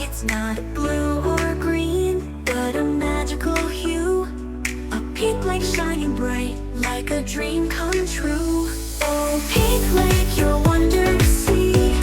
It's not blue or green, but a magical hue. A pink lake shining bright, like a dream come true. Oh, pink lake, your wonder to see.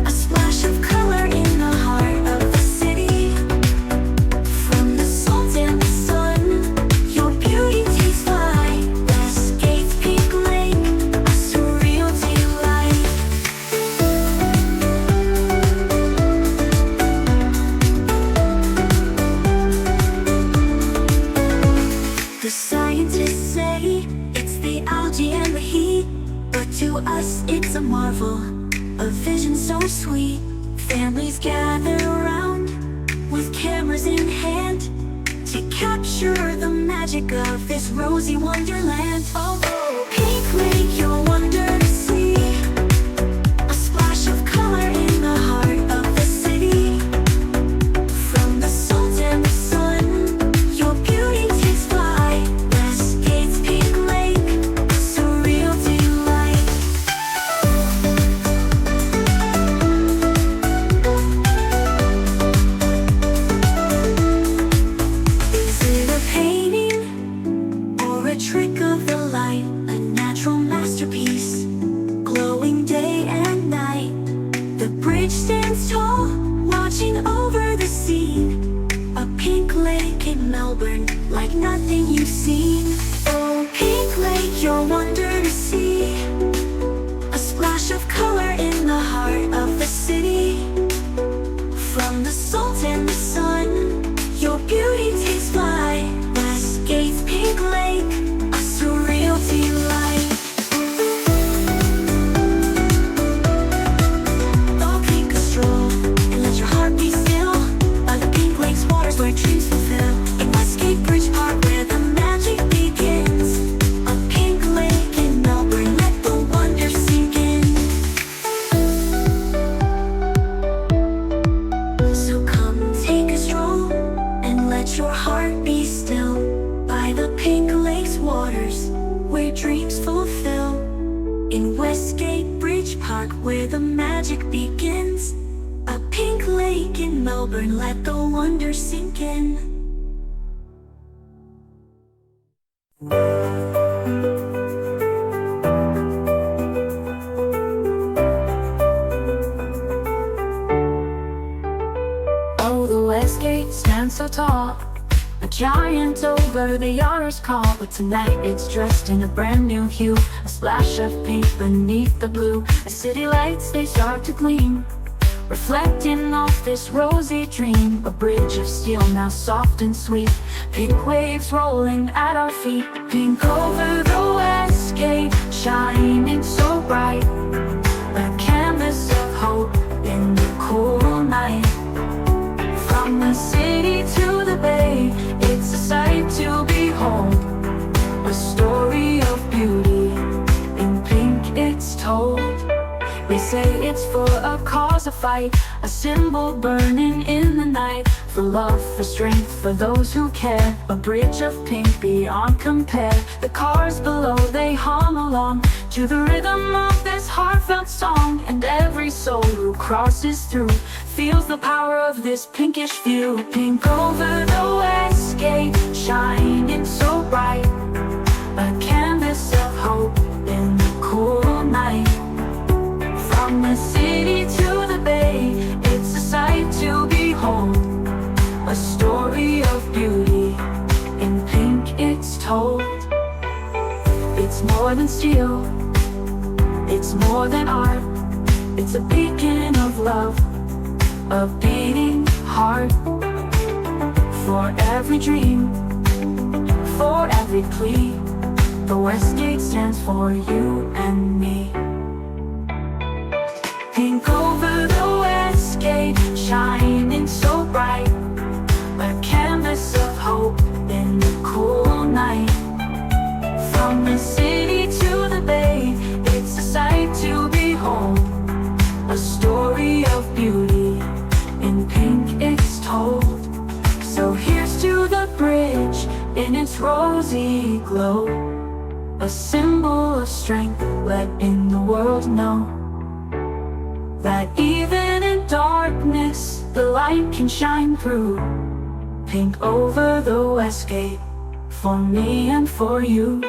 A splash of color in the heart of the city. From the salt and the sun, your beauty takes flight. Westgate's pink lake, a surreal delight. The scientists say it's the algae and the heat, but to us it's a marvel, a vision so sweet. Families gather around with cameras in hand to capture the magic of this rosy wonderland. Oh, pink lake, your wonder to see. A splash of color in the heart of the city. From the salt and the sun, your beauty takes flight. Westgate's pink lake, surreal delight. Is it a painting or a trick of the light? A natural masterpiece, glowing day and night. The bridge stands tall, watching over the sea. A pink lake in Melbourne, like nothing you've seen. Oh, pink lake, your wonder to see. A splash of color in the heart of the city. From the salt and the sun, your beauty takes flight. Westgate's pink lake, a surreal delight. Oh, take a stroll and let your heart be still by the pink lake's waters where dreams fulfill. In Westgate Park where the magic begins. A pink lake in Melbourne, let the wonder sink in. So come take a stroll and let your heart be still by the pink lake's waters where dreams fulfill. In Westgate Park where the magic begins. A pink lake in Melbourne, let the wonder sink in. Oh, the Westgate stands so tall, a giant over the Yarra's call. But tonight it's dressed in a brand new hue, a splash of pink beneath the blue. The city lights, they start to gleam, reflecting off this rosy dream. A bridge of steel now soft and sweet, pink waves rolling at our feet. Pink over the Westgate, shining so bright, a canvas of hope in the cool night. From the city to the bay, it's a sight to behold, a story of beauty, in pink it's told. They say it's for a cause, a fight, a symbol burning in the night. For love, for strength, for those who care. A bridge of pink beyond compare. The cars below, they hum along to the rhythm of this heartfelt song. And every soul who crosses through feels the power of this pinkish view. Pink over the Westgate, shining so bright, a canvas of hope in the cool night. From the city to the bay, it's a sight to behold, a story of beauty, in pink it's told. It's more than steel, it's more than art. It's a beacon of love, a beating heart. For every dream, for every plea, the Westgate stands for you and me. Pink over the Westgate, shining so bright, a canvas of hope in the cool night. From the city to the bay, it's a sight to behold, a story of beauty, in pink it's told. So here's to the bridge in its rosy glow, a symbol of strength, letting the world know that even in darkness the light can shine through. Pink over the Westgate, for me and for you.